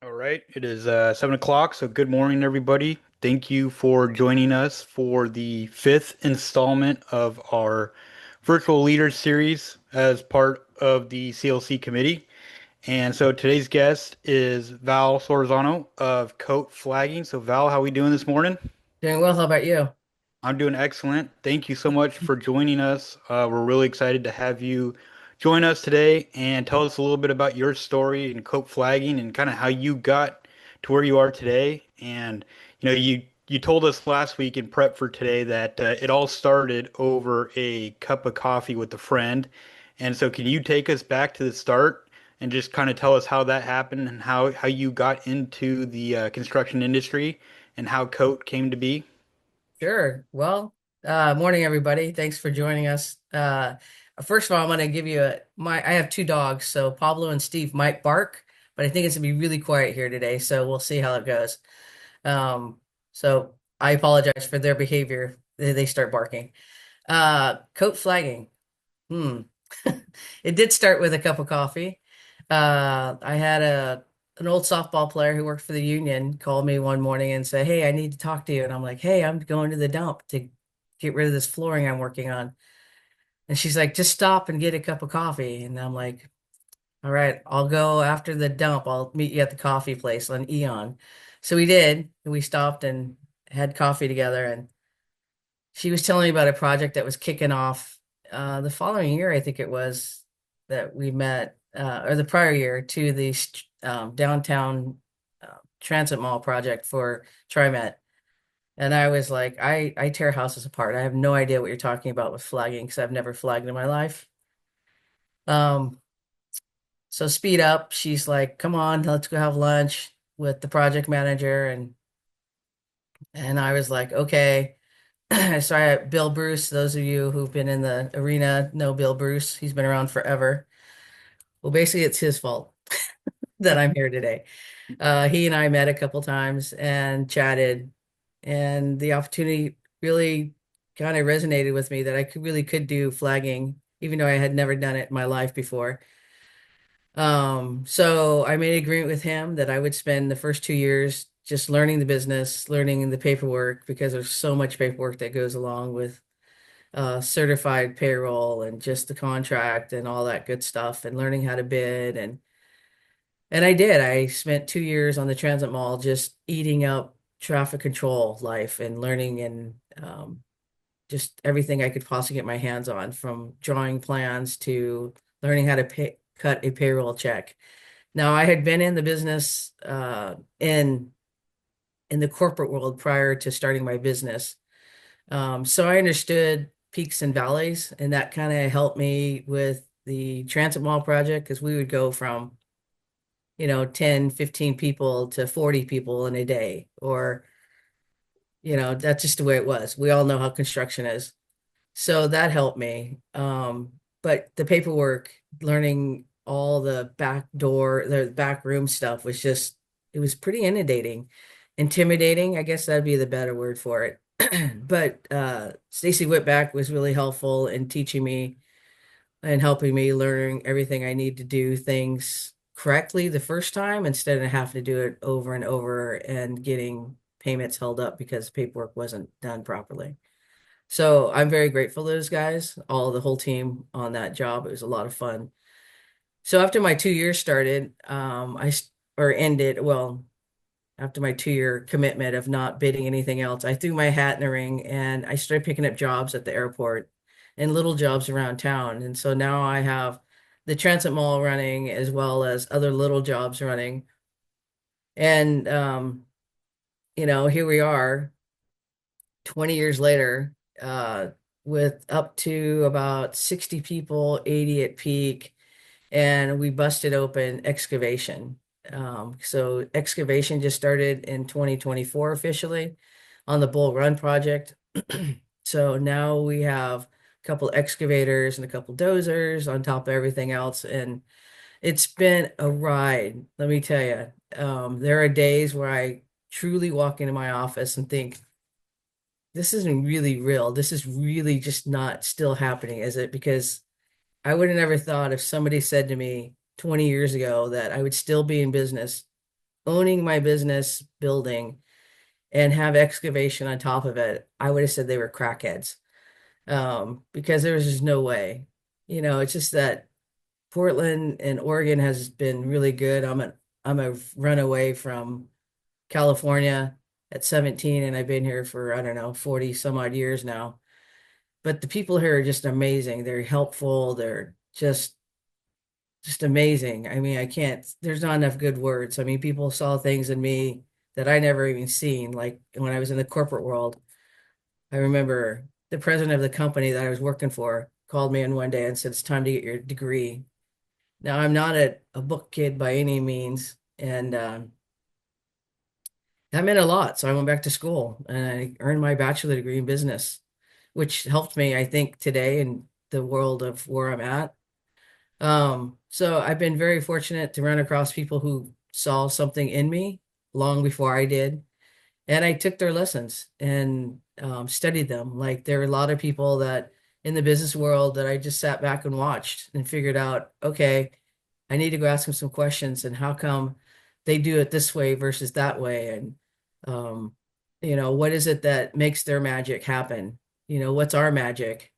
All right, it is 7 o'clock, so good morning, everybody. Thank you for joining us for the fifth installment of our Virtual Leaders series as part of the CLC committee. And so today's guest is Val Solorzano of Coat Flagging. So Val, how we doing this morning? Doing well. How about you? I'm doing excellent. Thank you so much for joining us. We're really excited to have you join us today and tell us a little bit about your story in coat flagging and kind of how you got to where you are today. And you told us last week in prep for today that it all started over a cup of coffee with a friend. And so, can you take us back to the start and just kind of tell us how that happened and how you got into the construction industry and how Coat came to be? Sure. Morning, everybody. Thanks for joining us. First of all, I'm going to give you I have two dogs, so Pablo and Steve might bark, but I think it's going to be really quiet here today, so we'll see how it goes. So I apologize for their behavior. They start barking. Coat flagging. Hmm. It did start with a cup of coffee. I had an old softball player who worked for the union call me one morning and say, "Hey, I need to talk to you." And I'm like, "Hey, I'm going to the dump to get rid of this flooring I'm working on." And she's like, "Just stop and get a cup of coffee." And I'm like, "All right, I'll go after the dump. I'll meet you at the coffee place on Eon." So we did. We stopped and had coffee together. And she was telling me about a project that was kicking off the following year, I think it was, that we met, or the prior year, to the downtown transit mall project for TriMet. And I was like, I tear houses apart. I have no idea what you're talking about with flagging because I've never flagged in my life. Um, so speed up. She's like, "Come on, let's go have lunch with the project manager." And I was like, "Okay." So Bill Bruce, those of you who've been in the arena know Bill Bruce. He's been around forever. Well, basically, it's his fault that I'm here today. He and I met a couple times and chatted, and the opportunity really kind of resonated with me that really could do flagging, even though I had never done it in my life before. So I made an agreement with him that I would spend the first 2 years just learning the business, learning the paperwork, because there's so much paperwork that goes along with certified payroll and just the contract and all that good stuff, and learning how to bid. And I did. I spent 2 years on the transit mall just eating up traffic control life and learning, and just everything I could possibly get my hands on, from drawing plans to learning how to cut a payroll check. Now, I had been in the business, in the corporate world prior to starting my business. So I understood peaks and valleys, and that kind of helped me with the transit mall project, because we would go from, 10, 15 people to 40 people in a day, or, that's just the way it was. We all know how construction is. So that helped me. But the paperwork, learning all the back room stuff was just, it was pretty inundating, intimidating. I guess that'd be the better word for it. But Stacy Whitback was really helpful in teaching me and helping me learn everything I need to do things correctly the first time, instead of having to do it over and over and getting payments held up because paperwork wasn't done properly. So I'm very grateful to those guys, the whole team on that job. It was a lot of fun. So after my 2 years started, or ended, well, after my 2 year commitment of not bidding anything else, I threw my hat in the ring and I started picking up jobs at the airport and little jobs around town. And so now I have the transit mall running as well as other little jobs running. And here we are 20 years later, with up to about 60 people, 80 at peak, and we busted open excavation. So excavation just started in 2024 officially on the Bull Run project. So now we have a couple excavators and a couple dozers on top of everything else, and it's been a ride, let me tell you. There are days where I truly walk into my office and think, this isn't really real. This is really just not still happening, is it? Because I would have never thought, if somebody said to me 20 years ago that I would still be in business owning my business building and have excavation on top of it, I would have said they were crackheads. Because there was just no way. It's just that Portland and Oregon has been really good. I'm a runaway from California at 17, and I've been here for, I don't know, 40 some odd years now. But the people here are just amazing. They're helpful. They're just amazing. I mean, I can't, there's not enough good words. I mean, people saw things in me that I never even seen. Like when I was in the corporate world, I remember the president of the company that I was working for called me in one day and said, it's time to get your degree. Now, I'm not a book kid by any means, and that meant a lot. So I went back to school and I earned my bachelor degree in business, which helped me, I think, today in the world of where I'm at. So I've been very fortunate to run across people who saw something in me long before I did. And I took their lessons and studied them. Like there are a lot of people that in the business world that I just sat back and watched and figured out, okay, I need to go ask them some questions and how come they do it this way versus that way? And, um, what is it that makes their magic happen? What's our magic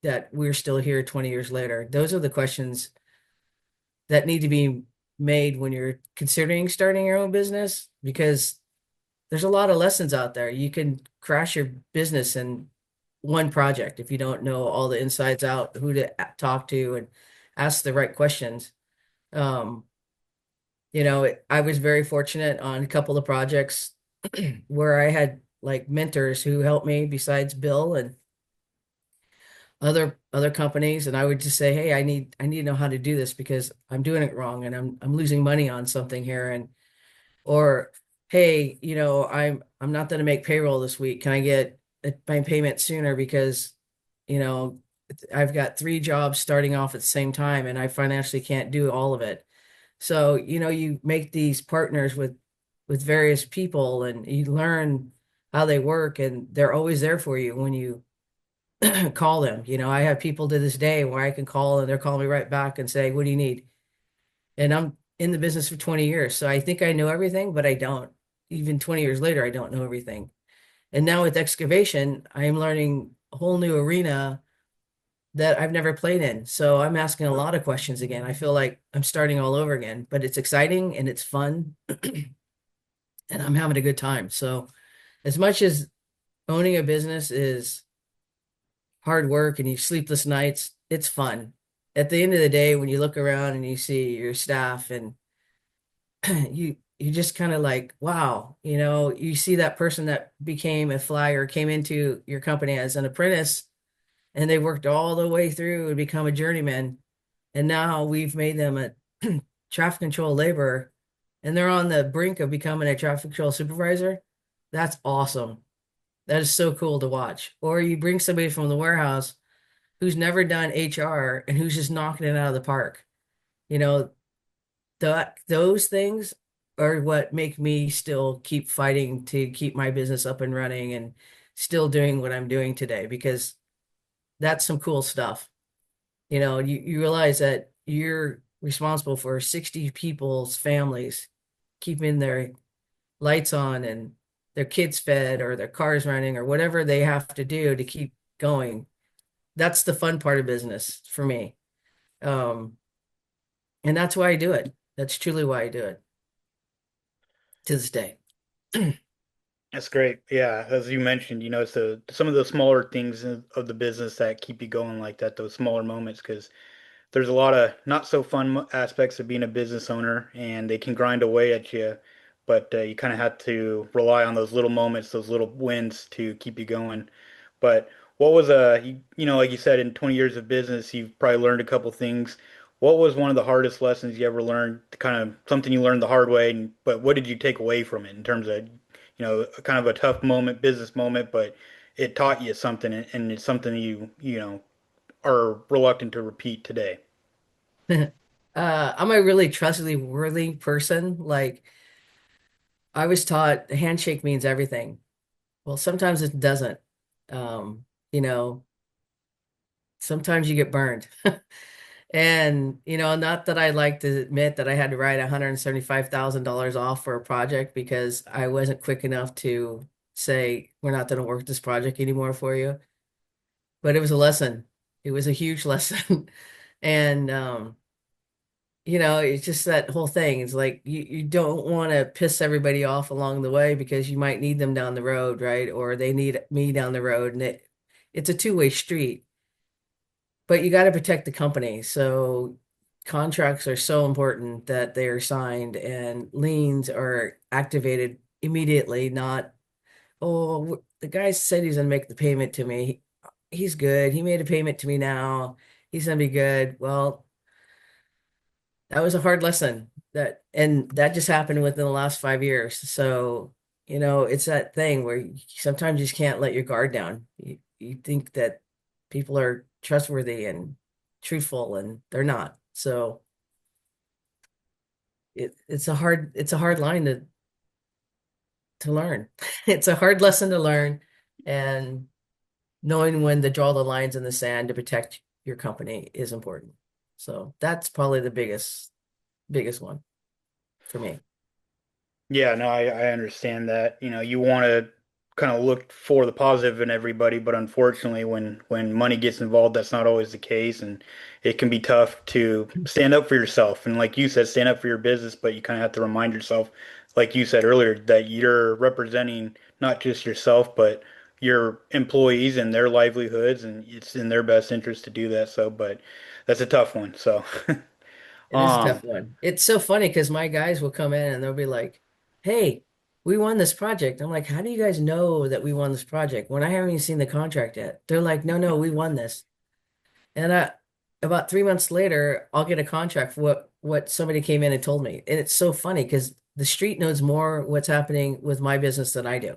that we're still here 20 years later? Those are the questions that need to be made when you're considering starting your own business because there's a lot of lessons out there. You can crash your business in one project if you don't know all the insides out, who to talk to and ask the right questions. Um, I was very fortunate on a couple of projects where I had like mentors who helped me besides Bill and other companies, and I would just say, "Hey, I need to know how to do this because I'm doing it wrong and I'm losing money on something here." And or, "Hey, I'm not going to make payroll this week. Can I get my payment sooner because you know I've got three jobs starting off at the same time and I financially can't do all of it." So, you make these partners with various people and you learn how they work and they're always there for you when you call them. I have people to this day where I can call and they're calling me right back and say, "What do you need?" And I'm in the business for 20 years. So I think I know everything, but I don't. Even 20 years later, I don't know everything. And now with excavation, I'm learning a whole new arena that I've never played in. So I'm asking a lot of questions again. I feel like I'm starting all over again, but it's exciting and it's fun and I'm having a good time. So as much as owning a business is hard work and you sleepless nights, it's fun. At the end of the day, when you look around and you see your staff and you just kind of like, wow, you see that person that became a flyer, came into your company as an apprentice, and they worked all the way through and become a journeyman. And now we've made them a traffic control laborer, and they're on the brink of becoming a traffic control supervisor. That's awesome. That is so cool to watch. Or you bring somebody from the warehouse who's never done HR and who's just knocking it out of the park. You know, those things are what make me still keep fighting to keep my business up and running and still doing what I'm doing today because that's some cool stuff. You realize that you're responsible for 60 people's families keeping their lights on and their kids fed or their cars running or whatever they have to do to keep going. That's the fun part of business for me. Um, and that's why I do it. That's truly why I do it to this day. That's great. Yeah, as you mentioned, it's some of the smaller things of the business that keep you going like that, those smaller moments, because there's a lot of not so fun aspects of being a business owner, and they can grind away at you, but you kind of have to rely on those little moments, those little wins to keep you going. But what was like you said, in 20 years of business, you've probably learned a couple things. What was one of the hardest lessons you ever learned? Kind of something you learned the hard way, but what did you take away from it in terms of, kind of a tough moment, business moment, but it taught you something, and it's something you are reluctant to repeat today. I'm a really trustworthy person. Like I was taught a handshake means everything. Well, sometimes it doesn't. Um, you know, Sometimes you get burned. And, not that I like to admit that I had to write $175,000 off for a project because I wasn't quick enough to say, we're not going to work this project anymore for you. But it was a lesson. It was a huge lesson. And, it's just that whole thing. It's like you don't want to piss everybody off along the way because you might need them down the road, right? Or they need me down the road. And it's a two-way street. But you got to protect the company. So contracts are so important that they are signed and liens are activated immediately, not, oh, the guy said he's going to make the payment to me. He's good. He made a payment to me now. He's going to be good. Well, that was a hard lesson and that just happened within the last 5 years. So, it's that thing where sometimes you just can't let your guard down. You think that people are trustworthy and truthful and they're not. So it's a hard line to learn. It's a hard lesson to learn, and knowing when to draw the lines in the sand to protect your company is important. So that's probably the biggest one for me. Yeah, no, I understand that. You want to kind of look for the positive in everybody, but unfortunately, when money gets involved, that's not always the case, and it can be tough to stand up for yourself. And like you said, stand up for your business, but you kind of have to remind yourself, like you said earlier, that you're representing not just yourself, but your employees and their livelihoods, and it's in their best interest to do that. So, but that's a tough one. So, It is a um, tough one. It's so funny because my guys will come in and they'll be like, "Hey, we won this project." I'm like, "How do you guys know that we won this project when I haven't even seen the contract yet?" They're like, "No, no, we won this." And about 3 months later, I'll get a contract for what somebody came in and told me. And it's so funny because the street knows more what's happening with my business than I do.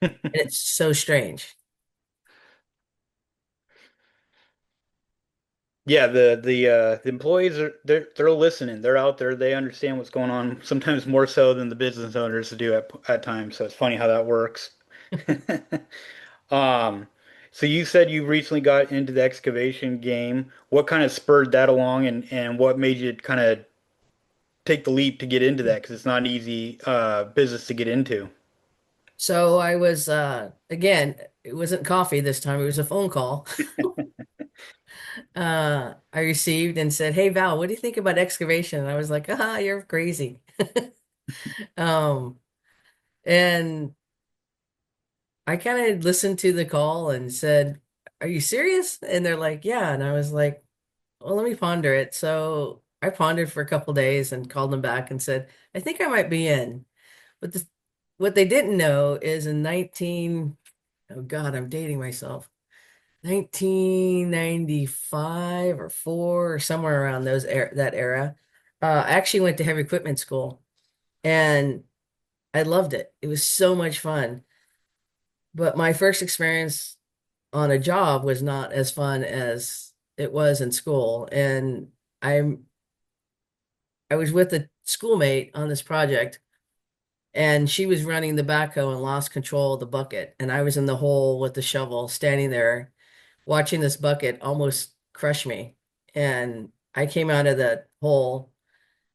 And it's so strange. Yeah, the employees are they're listening. They're out there. They understand what's going on, sometimes more so than the business owners do at times. So it's funny how that works. Um, so you said you recently got into the excavation game. What kind of spurred that along, and what made you kind of take the leap to get into that? Because it's not an easy business to get into. So I was again, it wasn't coffee this time, it was a phone call. I received and said, "Hey Val, what do you think about excavation?" And I was like, "Ah, you're crazy." Um, and I kind of listened to the call and said, "Are you serious?" And they're like, "Yeah." And I was like, "Well, let me ponder it." So I pondered for a couple days and called them back and said, "I think I might be in." But what they didn't know is in 19, oh God, I'm dating myself. 1995 or 4 or somewhere around that era. I actually went to heavy equipment school and I loved it. It was so much fun. But my first experience on a job was not as fun as it was in school. And I'm I was with a schoolmate on this project and she was running the backhoe and lost control of the bucket. And I was in the hole with the shovel standing there watching this bucket almost crush me. And I came out of that hole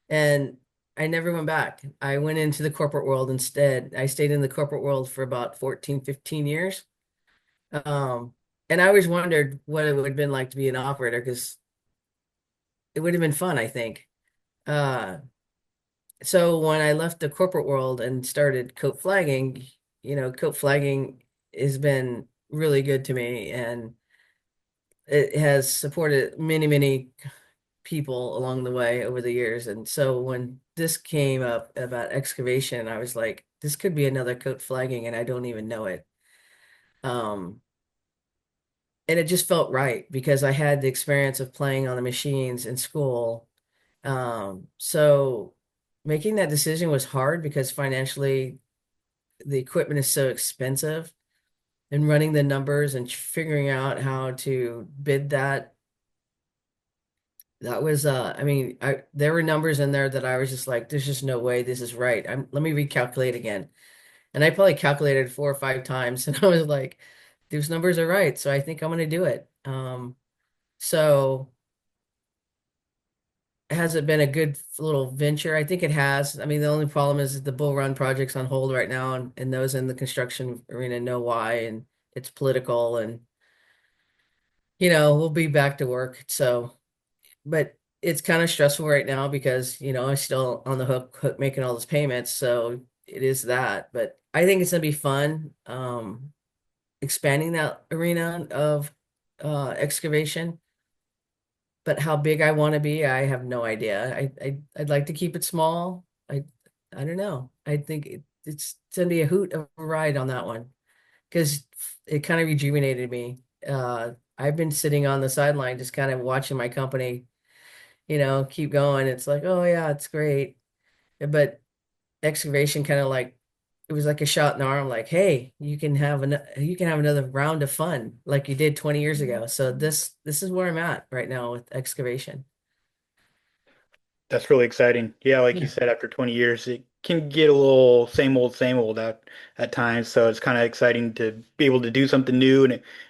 and I never went back. I went into the corporate world instead. I stayed in the corporate world for about 14, 15 years. Um, and I always wondered what it would have been like to be an operator because it would have been fun, I think. Uh, so when I left the corporate world and started coat flagging, coat flagging has been really good to me and it has supported many, many people along the way over the years. And so when this came up about excavation, I was like, this could be another coat flagging and I don't even know it. Um, and it just felt right because I had the experience of playing on the machines in school. So making that decision was hard because financially the equipment is so expensive and running the numbers and figuring out how to bid that was I mean there were numbers in there that I was just like there's just no way this is right. Let me recalculate again. And I probably calculated 4 or 5 times and I was like these numbers are right, so I think I'm going to do it. So has it been a good little venture? I think it has. I mean, the only problem is the Bull Run project's on hold right now, and those in the construction arena know why, and it's political, and we'll be back to work. So, but it's kind of stressful right now because, I'm still on the hook making all those payments. So it is that, but I think it's gonna be fun, expanding that arena of excavation. But how big I want to be, I have no idea. I'd like to keep it small. I don't know. I think it's gonna be a hoot of a ride on that one because it kind of rejuvenated me. I've been sitting on the sideline just kind of watching my company, keep going. It's like, oh yeah, it's great. But excavation kind of like it was like a shot in the arm, like, hey, you can have another round of fun like you did 20 years ago. So this is where I'm at right now with excavation. That's really exciting. Yeah, like you Yeah. said, after 20 years, it can get a little same old at times. So it's kind of exciting to be able to do something new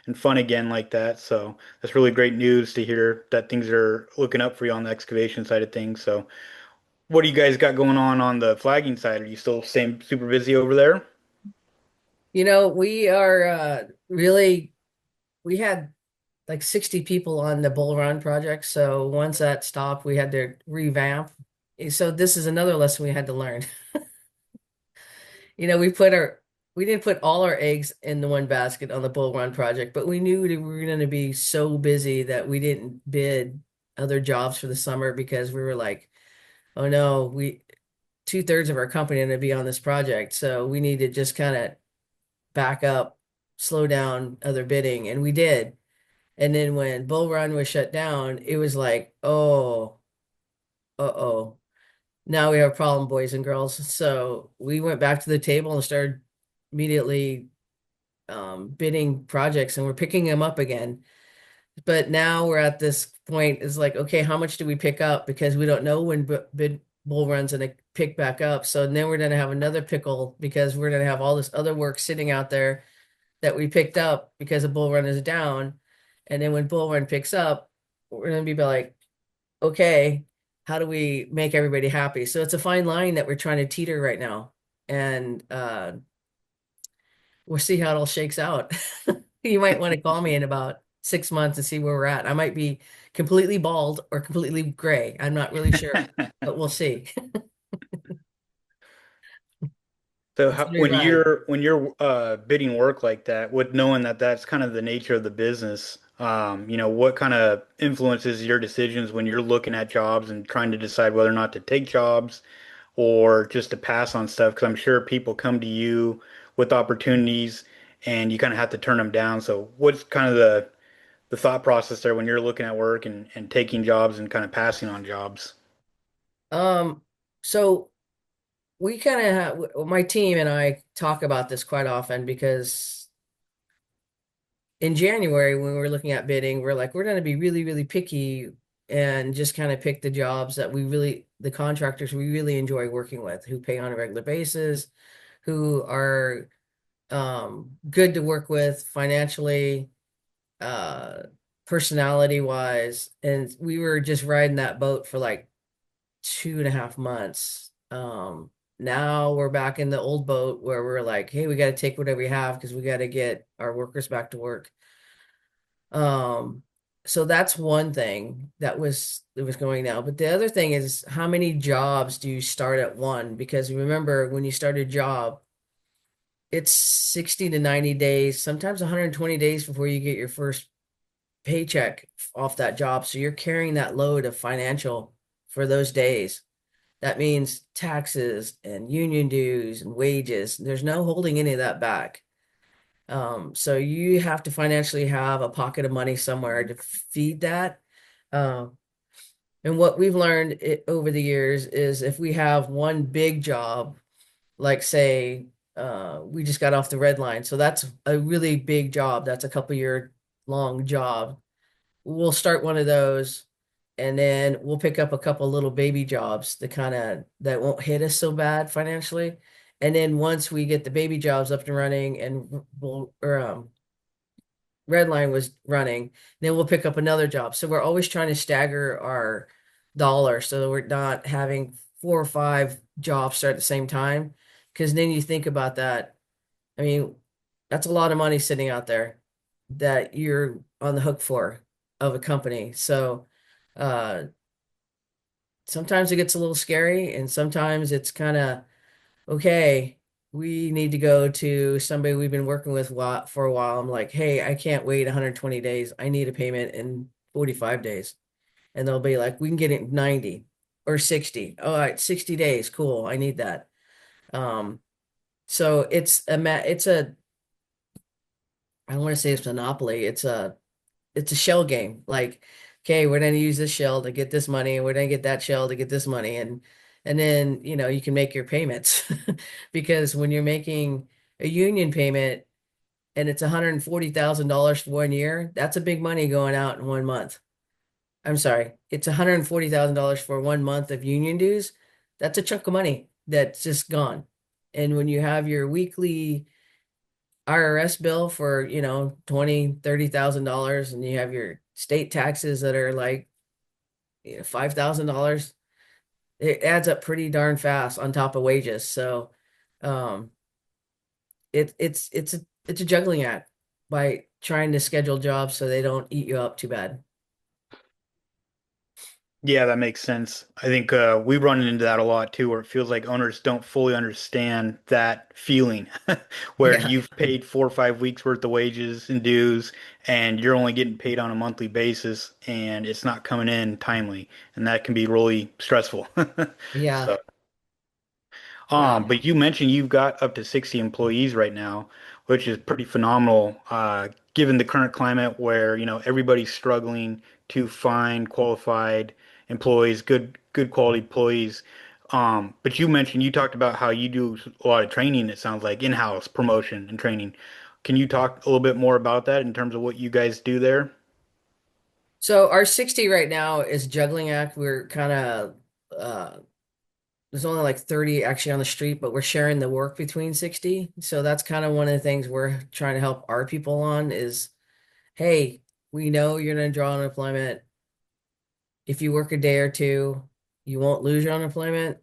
and fun again like that. So that's really great news to hear that things are looking up for you on the excavation side of things. So what do you guys got going on the flagging side? Are you still same super busy over there? We are really we had like 60 people on the Bull Run project. So once that stopped, we had to revamp. So this is another lesson we had to learn. You know, we put our we didn't put all our eggs in the one basket on the Bull Run project, but we knew that we were going to be so busy that we didn't bid other jobs for the summer because we were like, oh no, we two-thirds of our company are going to be on this project. So we need to just kind of back up, slow down other bidding. And we did. And then when Bull Run was shut down, it was like, oh, uh-oh. Now we have a problem, boys and girls. So we went back to the table and started immediately bidding projects and we're picking them up again. But now we're at this point is like, okay, how much do we pick up? Because we don't know when bid Bull Run's going to pick back up. So then we're going to have another pickle because we're going to have all this other work sitting out there that we picked up because a Bull Run is down. And then when Bull Run picks up, we're going to be like, okay, how do we make everybody happy? So it's a fine line that we're trying to teeter right now. And we'll see how it all shakes out. You might want to call me in about 6 months and see where we're at. I might be completely bald or completely gray. I'm not really sure, but we'll see. So It's a new when ride. you're bidding work like that, with knowing that that's kind of the nature of the business, what kind of influences your decisions when you're looking at jobs and trying to decide whether or not to take jobs or just to pass on stuff? Because I'm sure people come to you with opportunities and you kind of have to turn them down. So what's kind of the thought process there when you're looking at work and taking jobs and kind of passing on jobs? Um, so we kind of have my team and I talk about this quite often because in January when we were looking at bidding, we're like, we're going to be really, really picky and just kind of pick the jobs that the contractors we really enjoy working with, who pay on a regular basis, who are good to work with financially, uh, personality wise. And we were just riding that boat for like 2.5 months. Now we're back in the old boat where we're like, hey, we got to take whatever we have because we got to get our workers back to work. Um, so that's one thing that was going now. But the other thing is how many jobs do you start at one? Because remember, when you start a job, it's 60 to 90 days, sometimes 120 days before you get your first paycheck off that job. So you're carrying that load of financial for those days. That means taxes and union dues and wages. There's no holding any of that back. So you have to financially have a pocket of money somewhere to feed that. Um, and what we've learned over the years is if we have one big job, like say, we just got off the red line, so that's a really big job. That's a couple year long job. We'll start one of those, and then we'll pick up a couple little baby jobs that won't hit us so bad financially. And then once we get the baby jobs up and running and we'll or red line was running, then we'll pick up another job. So we're always trying to stagger our dollar, so we're not having 4 or 5 jobs start at the same time. Because then you think about that. I mean, that's a lot of money sitting out there that you're on the hook for of a company. So uh, sometimes it gets a little scary, and sometimes it's kind of okay. We need to go to somebody we've been working with for a while. I'm like, hey, I can't wait 120 days. I need a payment in 45 days. And they'll be like, we can get it in 90 or 60. All right, 60 days. Cool. I need that. Um, so it's a I don't want to say it's monopoly. It's a shell game. Like, okay, we're gonna use this shell to get this money, and we're gonna get that shell to get this money, and then you can make your payments because when you're making a union payment and it's $140,000 for 1 year, that's a big money going out in 1 month. I'm sorry, it's $140,000 for 1 month of union dues. That's a chunk of money that's just gone. And when you have your weekly IRS bill for, 20, $30,000, and you have your state taxes that are like, $5,000, it adds up pretty darn fast on top of wages. So, um, it's a juggling act by trying to schedule jobs so they don't eat you up too bad. Yeah, that makes sense. I think we run into that a lot too, where it feels like owners don't fully understand that feeling, where Yeah. you've paid 4 or 5 weeks worth of wages and dues, and you're only getting paid on a monthly basis, and it's not coming in timely, and that can be really stressful. Yeah. So, Um, but you mentioned you've got up to 60 employees right now, which is pretty phenomenal, given the current climate where, everybody's struggling to find qualified employees, good quality employees. But you talked about how you do a lot of training, it sounds like in-house promotion and training. Can you talk a little bit more about that in terms of what you guys do there? so our 60 right now is juggling act. We're kind of there's only like 30 actually on the street, but we're sharing the work between 60. So that's kind of one of the things we're trying to help our people on is, hey, we know you're going to draw unemployment. If you work a day or two, you won't lose your unemployment.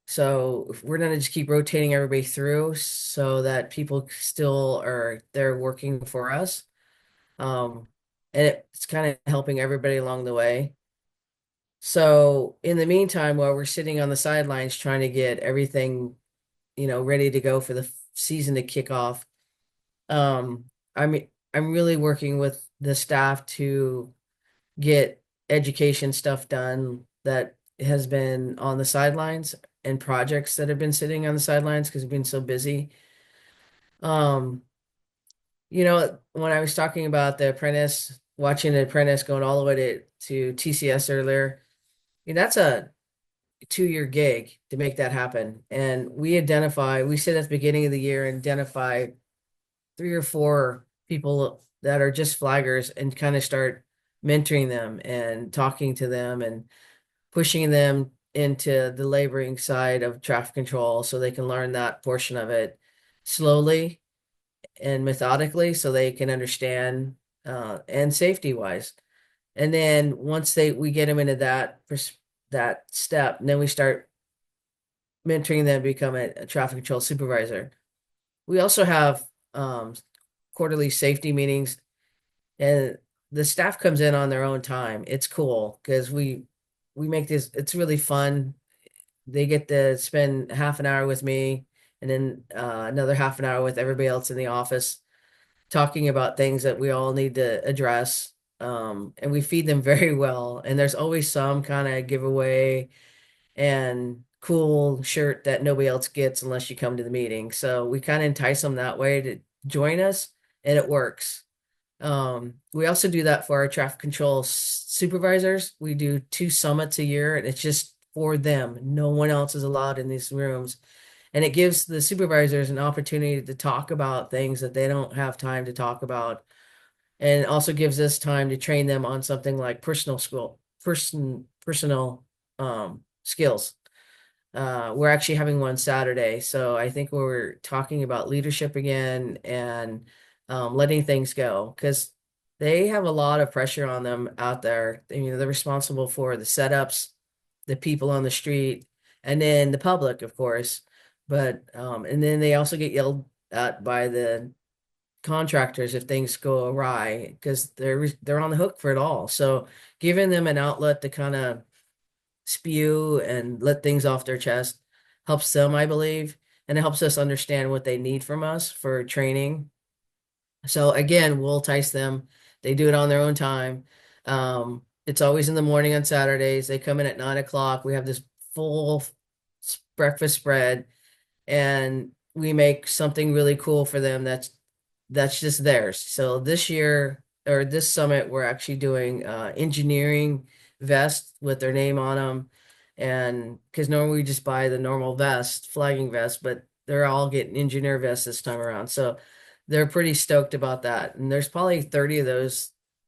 So if we're going to just keep rotating everybody through so that people still are there working for us. Um, and it's kind of helping everybody along the way. So in the meantime, while we're sitting on the sidelines trying to get everything, ready to go for the season to kick off, um, I'm really working with the staff to get education stuff done that has been on the sidelines and projects that have been sitting on the sidelines because we've been so busy. Um, when I was talking about the apprentice, watching the apprentice going all the way to TCS earlier, that's a 2 year gig to make that happen. And we said at the beginning of the year, identify 3 or 4 people that are just flaggers and kind of start mentoring them and talking to them and pushing them into the laboring side of traffic control so they can learn that portion of it slowly and methodically so they can understand and safety wise. And then once we get them into that step, and then we start mentoring them to become a traffic control supervisor. We also have quarterly safety meetings, and the staff comes in on their own time. It's cool because we make this. It's really fun. They get to spend half an hour with me, and then another half an hour with everybody else in the office, talking about things that we all need to address. And we feed them very well. And there's always some kind of giveaway and cool shirt that nobody else gets unless you come to the meeting. So we kind of entice them that way to join us, and it works. We also do that for our traffic control supervisors. We do 2 summits a year, and it's just for them. No one else is allowed in these rooms. And it gives the supervisors an opportunity to talk about things that they don't have time to talk about. And it also gives us time to train them on something like personal skills. We're actually having one Saturday. So I think we're talking about leadership again and letting things go because they have a lot of pressure on them out there. They're responsible for the setups. the people on the street, and then the public, of course. But and then they also get yelled at by the contractors if things go awry because they're on the hook for it all. So giving them an outlet to kind of spew and let things off their chest helps them, I believe, and it helps us understand what they need from us for training. So again, we'll entice them. They do it on their own time. It's always in the morning on Saturdays. They come in at 9 o'clock. We have this full breakfast spread, and we make something really cool for them that's just theirs. So this year or this summit, we're actually doing engineering vests with their name on them. And because normally we just buy the normal vest, flagging vest, but they're all getting engineer vests this time around. So they're pretty stoked about that. And there's probably 30 of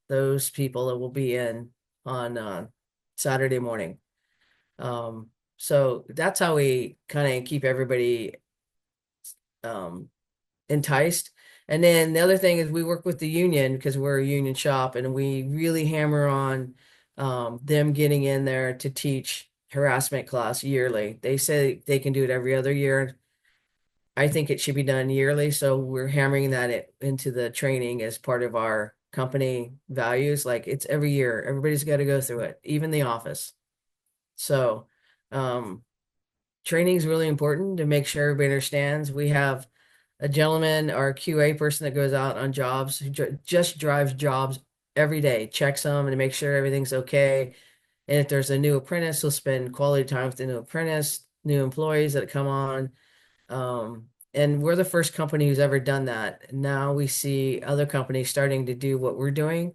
those people that will be in on Saturday morning. So that's how we kind of keep everybody um, enticed. And then the other thing is we work with the union because we're a union shop, and we really hammer on them getting in there to teach harassment class yearly. They say they can do it every other year. I think it should be done yearly, so we're hammering into the training as part of our company values. Like it's every year, everybody's got to go through it, even the office. So um, training is really important to make sure everybody understands. We have a gentleman or a QA person that goes out on jobs who just drives jobs every day, checks them and makes sure everything's okay. And if there's a new apprentice, he'll spend quality time with the new apprentice, new employees that come on. And we're the first company who's ever done that. Now we see other companies starting to do what we're doing,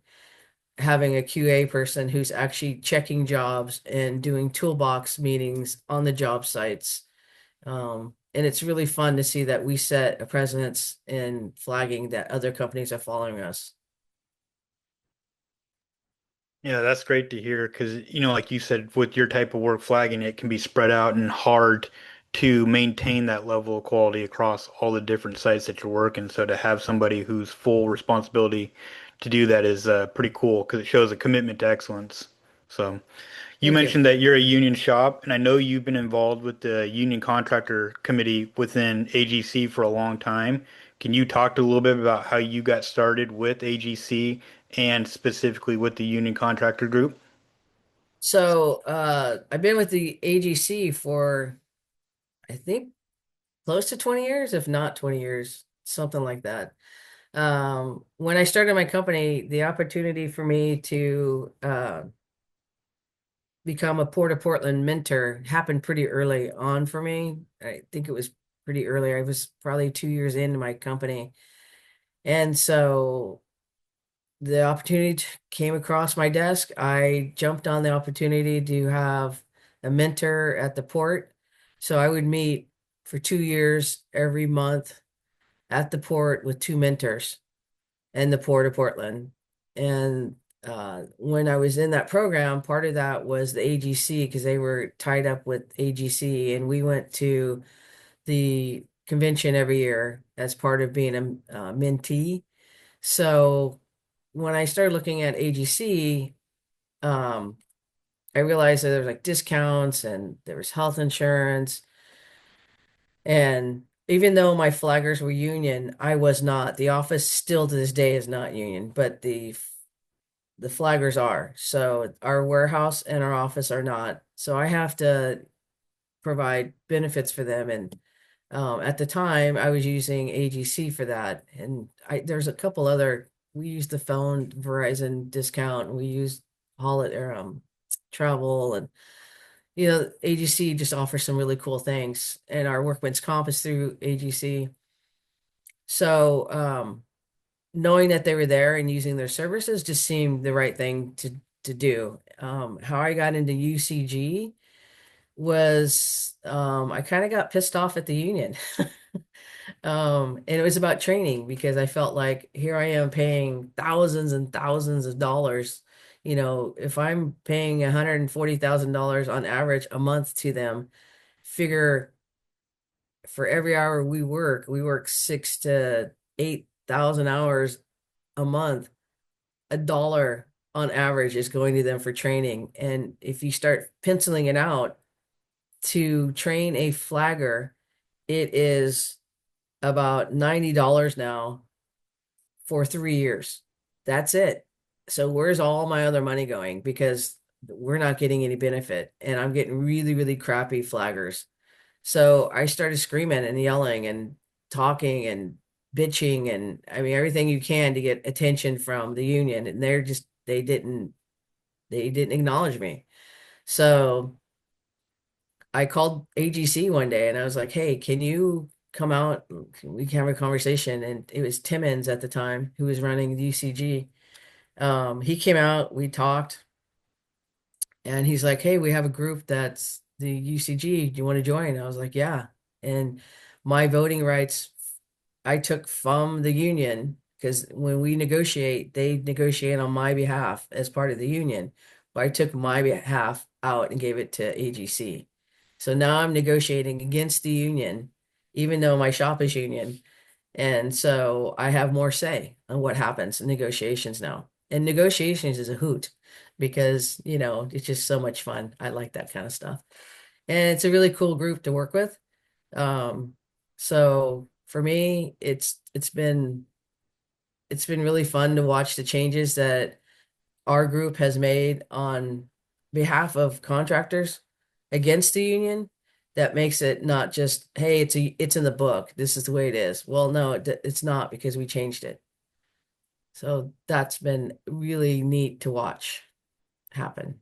having a QA person who's actually checking jobs and doing toolbox meetings on the job sites. And it's really fun to see that we set a precedence in flagging that other companies are following us. Yeah, that's great to hear because, like you said, with your type of work flagging, it can be spread out and hard to maintain that level of quality across all the different sites that you're working. So to have somebody who's full responsibility to do that is pretty cool because it shows a commitment to excellence. So you Thank you. mentioned that you're a union shop, and I know you've been involved with the Union Contractor Committee within AGC for a long time. Can you talk a little bit about how you got started with AGC and specifically with the Union Contractor Group? So I've been with the AGC for, I think, close to 20 years, if not 20 years, something like that. When I started my company, the opportunity for me to become a Port of Portland mentor happened pretty early on for me. I think it was pretty early. I was probably 2 years into my company. And so the opportunity came across my desk. I jumped on the opportunity to have a mentor at the port. So I would meet for 2 years every month at the port with two mentors in the Port of Portland. And when I was in that program, part of that was the AGC because they were tied up with AGC, and we went to the convention every year as part of being a mentee. So when I started looking at AGC, um, I realized that there was like discounts and there was health insurance. And even though my flaggers were union, I was not. The office still to this day is not union, but the flaggers are. So our warehouse and our office are not. So I have to provide benefits for them. And at the time, I was using AGC for that. And there's a couple other. We used the phone Verizon discount, and we used Holiday or travel, and AGC just offers some really cool things. And our workman's comp is through AGC. So knowing that they were there and using their services just seemed the right thing to do. How I got into UCG was I kind of got pissed off at the union. And it was about training because I felt like here I am paying thousands and thousands of dollars. If I'm paying $140,000 on average a month to them, figure for every hour we work 6 to 8,000 hours a month, $1 on average is going to them for training. And if you start penciling it out to train a flagger, it is about $90 now for 3 years. That's it. So where's all my other money going? Because we're not getting any benefit, and I'm getting really, really crappy flaggers. So I started screaming and yelling and talking and bitching and I mean everything you can to get attention from the union, and they didn't acknowledge me. So I called AGC one day and I was like, "Hey, can you come out? Can we have a conversation?" And it was Timmons at the time who was running the UCG. He came out, we talked, and he's like, "Hey, we have a group that's the UCG. Do you want to join?" I was like, "Yeah." And my voting rights, I took from the union because when we negotiate, they negotiate on my behalf as part of the union. But I took my behalf out and gave it to AGC. So now I'm negotiating against the union, even though my shop is union. And so I have more say on what happens in negotiations now. And negotiations is a hoot because, it's just so much fun. I like that kind of stuff. And it's a really cool group to work with. Um, so for me, it's been really fun to watch the changes that our group has made on behalf of contractors against the union. That makes it not just, hey, it's in the book. This is the way it is. Well, no, it's not because we changed it. So that's been really neat to watch happen.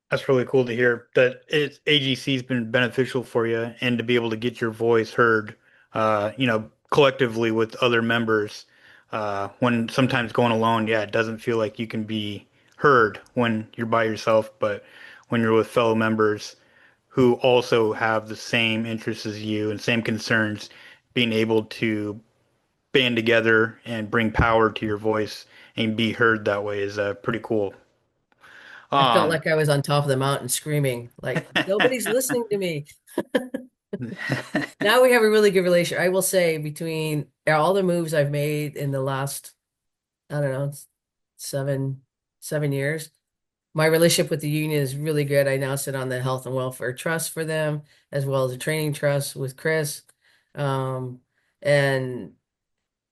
That's really cool to hear that AGC's been beneficial for you and to be able to get your voice heard, collectively with other members. When sometimes going alone, yeah, it doesn't feel like you can be heard when you're by yourself, but when you're with fellow members who also have the same interests as you and same concerns, being able to band together and bring power to your voice and be heard that way is pretty cool. I felt Um, like I was on top of the mountain screaming, like, nobody's listening to me. Now we have a really good relation. I will say between all the moves I've made in the last, I don't know, seven, 7 years, my relationship with the union is really good. I now sit on the health and welfare trust for them, as well as a training trust with Chris. Um, and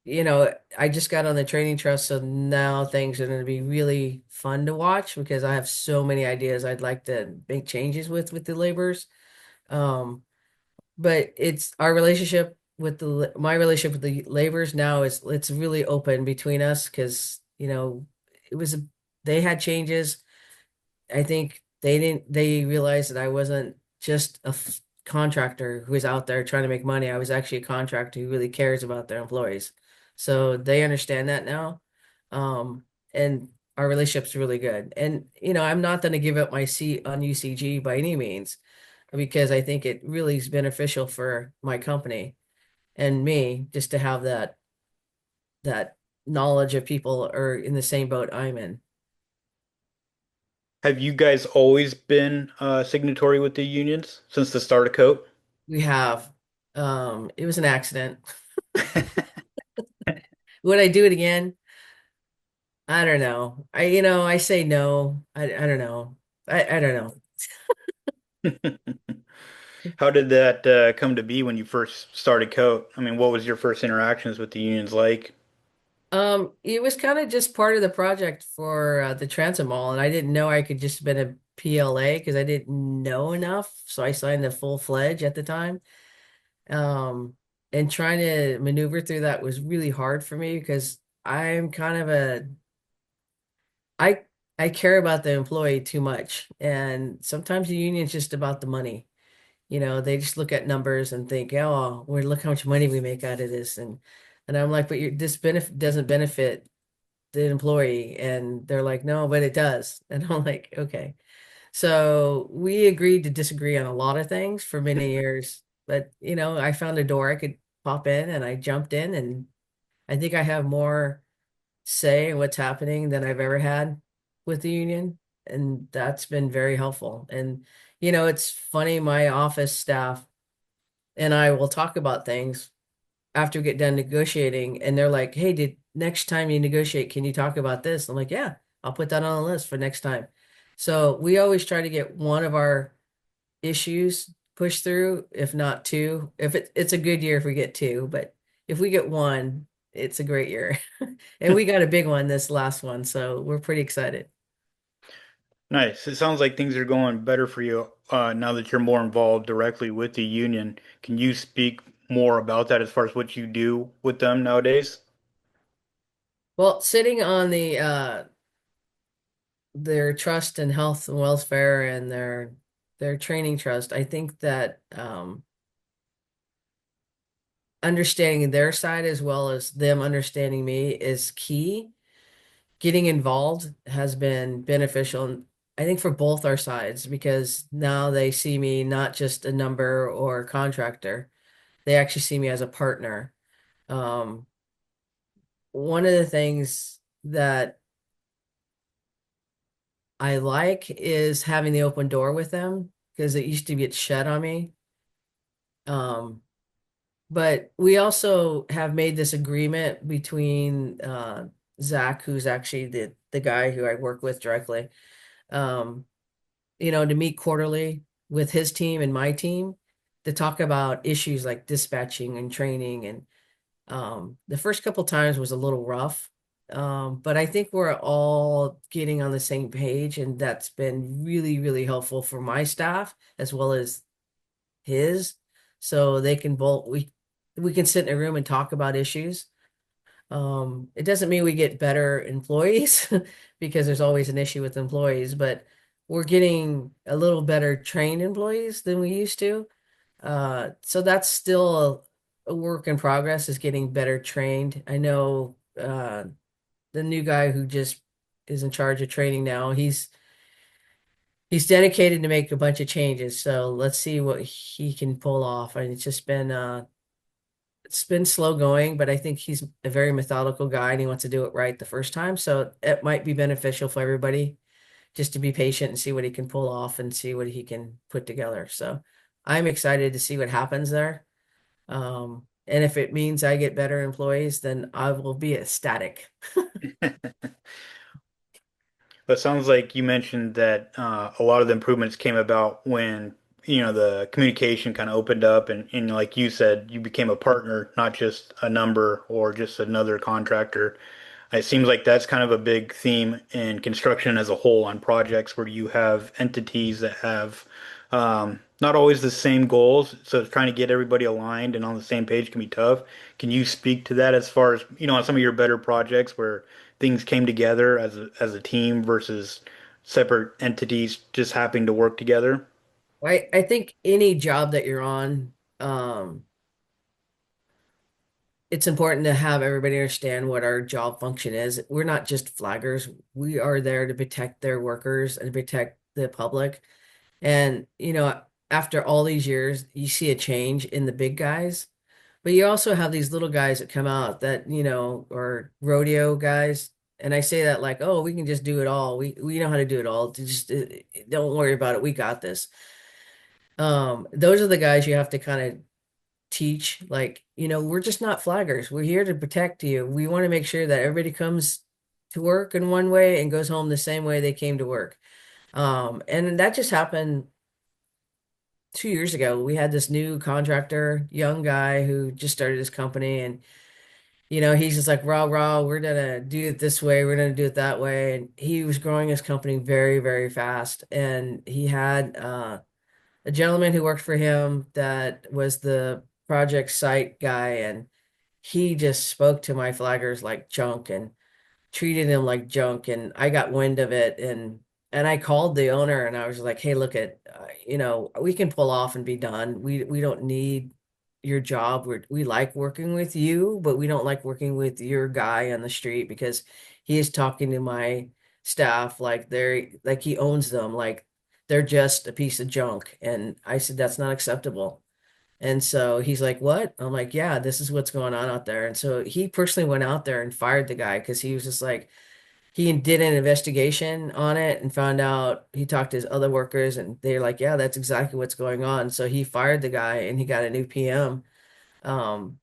I just got on the training trust, so now things are going to be really fun to watch because I have so many ideas I'd like to make changes with the laborers. Um, but it's our relationship with my relationship with the laborers now is it's really open between us because it was they had changes. I think they realized that I wasn't just a contractor who was out there trying to make money. I was actually a contractor who really cares about their employees. So they understand that now. And our relationship's really good. And I'm not going to give up my seat on UCG by any means because I think it really is beneficial for my company and me just to have that knowledge of people are in the same boat I'm in. have you guys always been signatory with the unions since the start of COAT? We have. It was an accident. Would I do it again? I don't know. I say no. I don't know. I don't know. How did that come to be when you first started COAT? I mean, what was your first interactions with the unions like? It was kind of just part of the project for the transit mall, and I didn't know I could just been a PLA because I didn't know enough. So I signed the full fledged at the time. Um, and trying to maneuver through that was really hard for me because I'm kind of I I care about the employee too much, and sometimes the union's just about the money. They just look at numbers and think, oh, well, look how much money we make out of this, and I'm like, but this benefit doesn't benefit the employee, and they're like, no, but it does, and I'm like, okay. So we agreed to disagree on a lot of things for many years, but I found a door I could pop in, and I jumped in, and I think I have more say in what's happening than I've ever had with the union. And that's been very helpful. And, it's funny, my office staff and I will talk about things. after we get done negotiating, and they're like, "Hey, did next time you negotiate, can you talk about this?" I'm like, "Yeah, I'll put that on the list for next time." So we always try to get one of our issues pushed through, if not two. If it's a good year if we get two, but if we get one, it's a great year. And we got a big one this last one, so we're pretty excited. Nice. It sounds like things are going better for you now that you're more involved directly with the union. Can you speak more about that as far as what you do with them nowadays? Well, sitting on the their trust and health and welfare and their training trust, I think that understanding their side as well as them understanding me is key. Getting involved has been beneficial, I think, for both our sides because now they see me not just a number or a contractor. They actually see me as a partner. Um, one of the things that I like is having the open door with them because it used to get shut on me. Um, but we also have made this agreement between Zach, who's actually the guy who I work with directly, um, to meet quarterly with his team and my team to talk about issues like dispatching and training. And the first couple times was a little rough, but I think we're all getting on the same page, and that's been really, really helpful for my staff as well as his. So they can both we can sit in a room and talk about issues. It doesn't mean we get better employees because there's always an issue with employees, but we're getting a little better trained employees than we used to. So that's still a work in progress is getting better trained. I know the new guy who just is in charge of training now, he's dedicated to make a bunch of changes. So let's see what he can pull off. And it's been slow going, but I think he's a very methodical guy and he wants to do it right the first time. So it might be beneficial for everybody just to be patient and see what he can pull off and see what he can put together. So I'm excited to see what happens there. And if it means I get better employees, then I will be ecstatic. It sounds like you mentioned that a lot of the improvements came about when, the communication kind of opened up and like you said, you became a partner, not just a number or just another contractor. It seems like that's kind of a big theme in construction as a whole on projects where you have entities that have not always the same goals. So trying to get everybody aligned and on the same page can be tough. Can you speak to that as far as, on some of your better projects where things came together as a team versus separate entities just having to work together? I think any job that you're on, it's important to have everybody understand what our job function is. We're not just flaggers. We are there to protect their workers and protect the public. And, after all these years, you see a change in the big guys, but you also have these little guys that come out that, are rodeo guys. And I say that like, oh, we can just do it all. We know how to do it all. Just don't worry about it. We got this. Those are the guys you have to kind of teach, like, we're just not flaggers. We're here to protect you. We want to make sure that everybody comes to work in one way and goes home the same way they came to work. And that just happened 2 years ago. We had this new contractor, young guy who just started his company, and he's just like, rah, rah, we're gonna do it this way, we're gonna do it that way. And he was growing his company very, very fast. And he had a gentleman who worked for him that was the project site guy, and he just spoke to my flaggers like junk and treated him like junk. And I got wind of it, and I called the owner and I was like, hey, look at we can pull off and be done. We don't need your job. We like working with you, but we don't like working with your guy on the street because he is talking to my staff like he owns them, like they're just a piece of junk. And I said that's not acceptable. And so he's like, what? I'm like, yeah, this is what's going on out there. And so he personally went out there and fired the guy because he was just like, he did an investigation on it and found out. He talked to his other workers and they're like, yeah, that's exactly what's going on. So he fired the guy and he got a new PM. Um,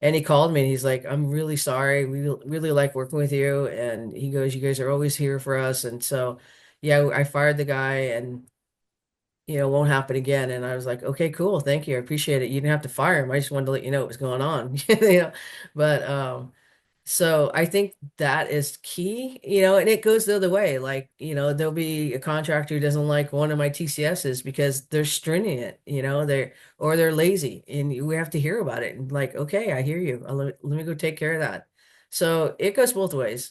And he called me and he's like, I'm really sorry. We really like working with you. And he goes, you guys are always here for us. And so, yeah, I fired the guy and, won't happen again. And I was like, okay, cool. Thank you. I appreciate it. You didn't have to fire him. I just wanted to let you know what was going on, but, so I think that is key, and it goes the other way. Like, there'll be a contractor who doesn't like one of my TCSs because they're stringent, they're lazy, and we have to hear about it. And like, okay, I hear you. Let me go take care of that. So it goes both ways,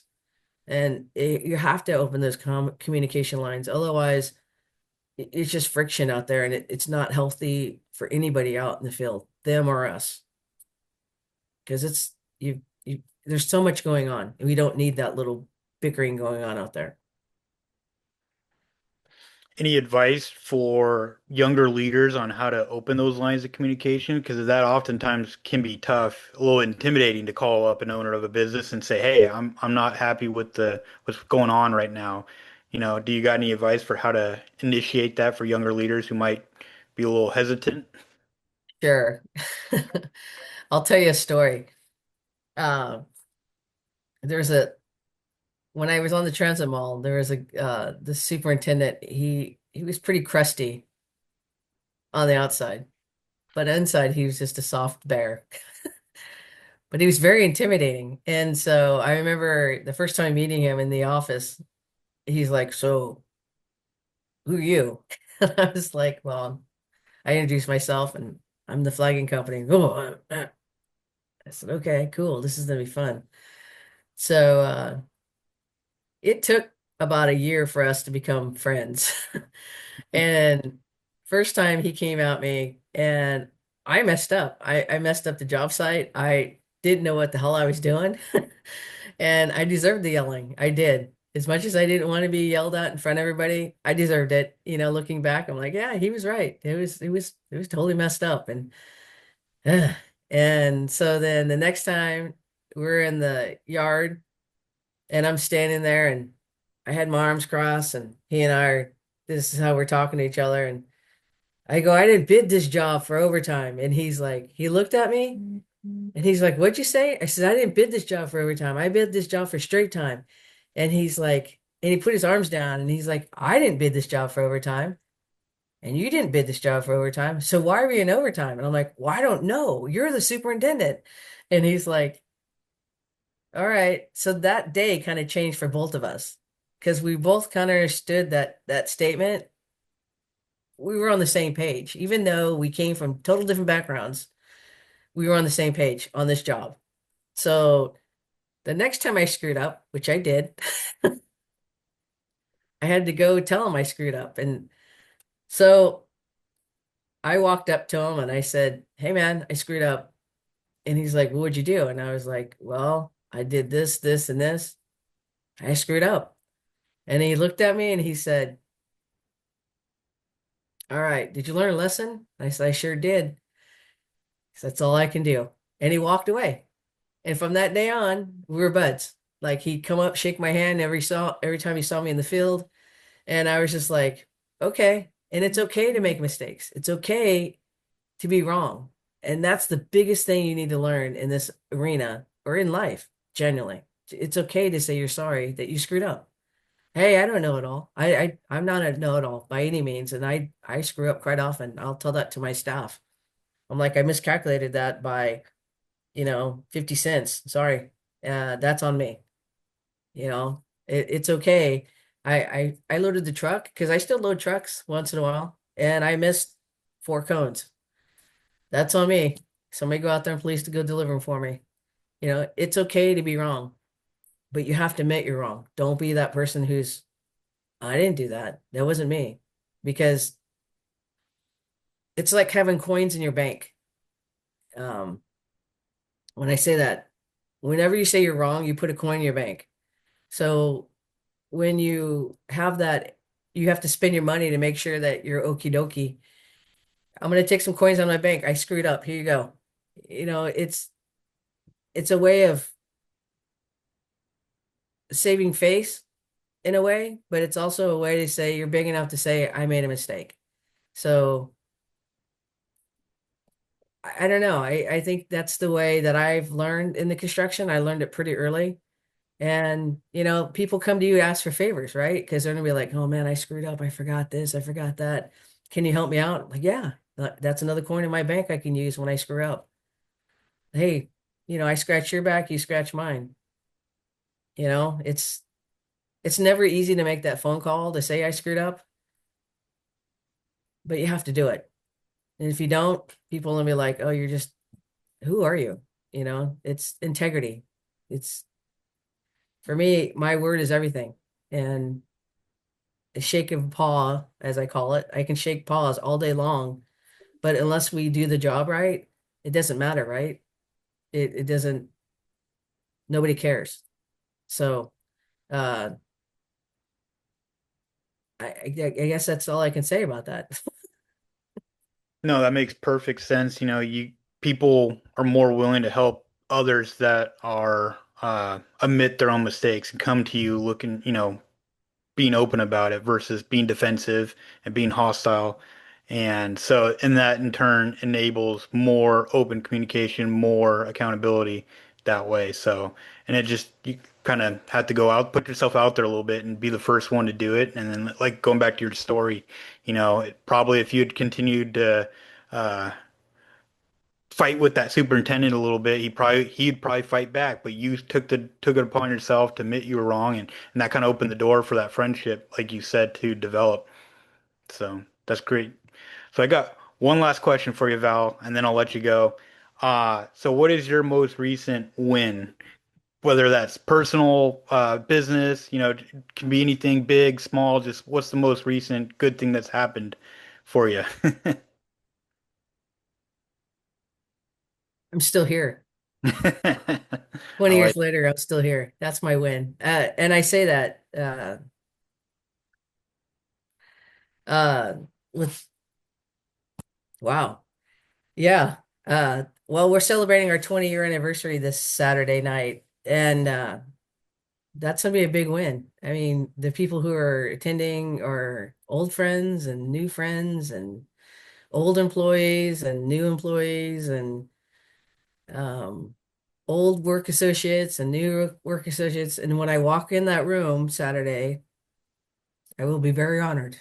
and you have to open those communication lines. Otherwise, it's just friction out there, and it's not healthy for anybody out in the field, them or us, because there's so much going on, and we don't need that little bickering going on out there. Any advice for younger leaders on how to open those lines of communication? Because that oftentimes can be tough, a little intimidating to call up an owner of a business and say, "Hey, I'm not happy with the what's going on right now." Do you got any advice for how to initiate that for younger leaders who might be a little hesitant? Sure. I'll tell you a story. Uh, there's a When I was on the transit mall, there was the superintendent. He was pretty crusty on the outside, but inside he was just a soft bear. But he was very intimidating. And so I remember the first time meeting him in the office, he's like, "So who are you?" And I was like, "Well, I introduced myself and I'm the flagging company." Oh, I said, "Okay, cool. This is gonna be fun." So it took about a year for us to become friends. And first time he came at me and I messed up. I messed up the job site. I didn't know what the hell I was doing. And I deserved the yelling. I did. As much as I didn't want to be yelled at in front of everybody, I deserved it. Looking back, I'm like, yeah, he was right. It was totally messed up. And so then the next time we're in the yard and I'm standing there and I had my arms crossed and he and I are, this is how we're talking to each other. And I go, I didn't bid this job for overtime. And he's like, he looked at me and he's like, what'd you say? I said, I didn't bid this job for overtime. I bid this job for straight time. And he's like, and he put his arms down and he's like, I didn't bid this job for overtime. And you didn't bid this job for overtime. So why are we in overtime? And I'm like, well, I don't know. You're the superintendent. And he's like, all right. So that day kind of changed for both of us because we both kind of understood that statement. We were on the same page, even though we came from total different backgrounds. We were on the same page on this job. So the next time I screwed up, which I did, I had to go tell him I screwed up. And so I walked up to him and I said, hey man, I screwed up. And he's like, well, what'd you do? And I was like, well, I did this, this, and this. I screwed up. And he looked at me and he said, all right, did you learn a lesson? I said, I sure did. He said, that's all I can do. And he walked away. And from that day on, we were buds. Like he'd come up, shake my hand every time he saw me in the field. And I was just like, okay. And it's okay to make mistakes. It's okay to be wrong. And that's the biggest thing you need to learn in this arena or in life, generally. It's okay to say you're sorry that you screwed up. Hey, I don't know it all. I'm not a know-it-all by any means, and I screw up quite often. I'll tell that to my staff. I'm like, I miscalculated that by, 50 cents. Sorry. That's on me. It's okay. I loaded the truck because I still load trucks once in a while, and I missed 4 cones. That's on me. Somebody go out there and please to go deliver them for me. It's okay to be wrong, but you have to admit you're wrong. Don't be that person who's, I didn't do that. That wasn't me. Because it's like having coins in your bank. Um, when I say that, whenever you say you're wrong, you put a coin in your bank. So when you have that, you have to spend your money to make sure that you're okie dokie. I'm gonna take some coins on my bank. I screwed up. Here you go. It's a way of saving face in a way, but it's also a way to say you're big enough to say I made a mistake. So I don't know. I think that's the way that I've learned in the construction. I learned it pretty early. And, people come to you to ask for favors, right? Because they're gonna be like, oh man, I screwed up. I forgot this. I forgot that. Can you help me out? Like, yeah, that's another coin in my bank I can use when I screw up. Hey, I scratch your back, you scratch mine. It's never easy to make that phone call to say I screwed up, but you have to do it. And if you don't, people will be like, oh, who are you? It's integrity. It's For me, my word is everything. And a shake of a paw, as I call it, I can shake paws all day long, but unless we do the job right, it doesn't matter, right? It doesn't, nobody cares. So, uh, I guess that's all I can say about that. No, that makes perfect sense. You people are more willing to help others that are admit their own mistakes and come to you looking, being open about it versus being defensive and being hostile. And so, and that in turn enables more open communication, more accountability that way. So, and it just, you kind of have to go out, put yourself out there a little bit and be the first one to do it. And then, like going back to your story, probably if you'd continued to, uh, fight with that superintendent a little bit, he'd probably fight back, but you took it upon yourself to admit you were wrong, and that kind of opened the door for that friendship, like you said, to develop. So that's great. So I got one last question for you, Val, and then I'll let you go. So what is your most recent win? Whether that's personal, business, it can be anything big, small, just what's the most recent good thing that's happened for you? I'm still here. I 20 years like. later, I'm still here. That's my win. And I say that uh, with, wow. Yeah. Well, we're celebrating our 20-year anniversary this Saturday night, and that's gonna be a big win. I mean, the people who are attending are old friends and new friends and old employees and new employees and um, old work associates and new work associates. And when I walk in that room Saturday, I will be very honored.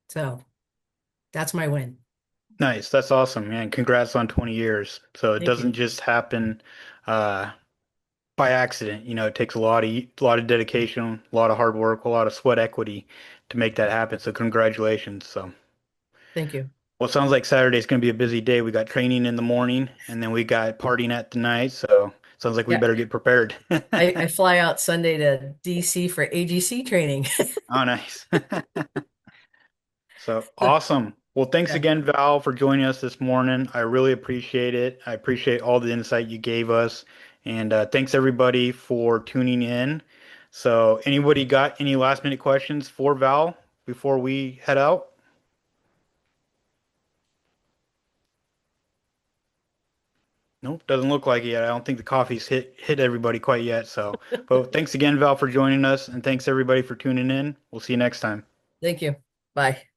So that's my win. Nice. That's awesome, man. Congrats on 20 years. So it Thank you. doesn't just happen uh by accident. It takes a lot of dedication, a lot of hard work, a lot of sweat equity to make that happen. So congratulations. So, Thank you. well, it sounds like Saturday's going to be a busy day. We got training in the morning and then we got partying at the night. So, sounds like we Yeah. better get prepared. I fly out Sunday to DC for AGC training. Oh, nice. So So, awesome. Well, thanks yeah. again, Val, for joining us this morning. I really appreciate it. I appreciate all the insight you gave us. And thanks everybody for tuning in. So, anybody got any last minute questions for Val before we head out? Nope, doesn't look like it yet. I don't think the coffee's hit everybody quite yet. So, but thanks again, Val, for joining us, and thanks everybody for tuning in. We'll see you next time. Thank you. Bye.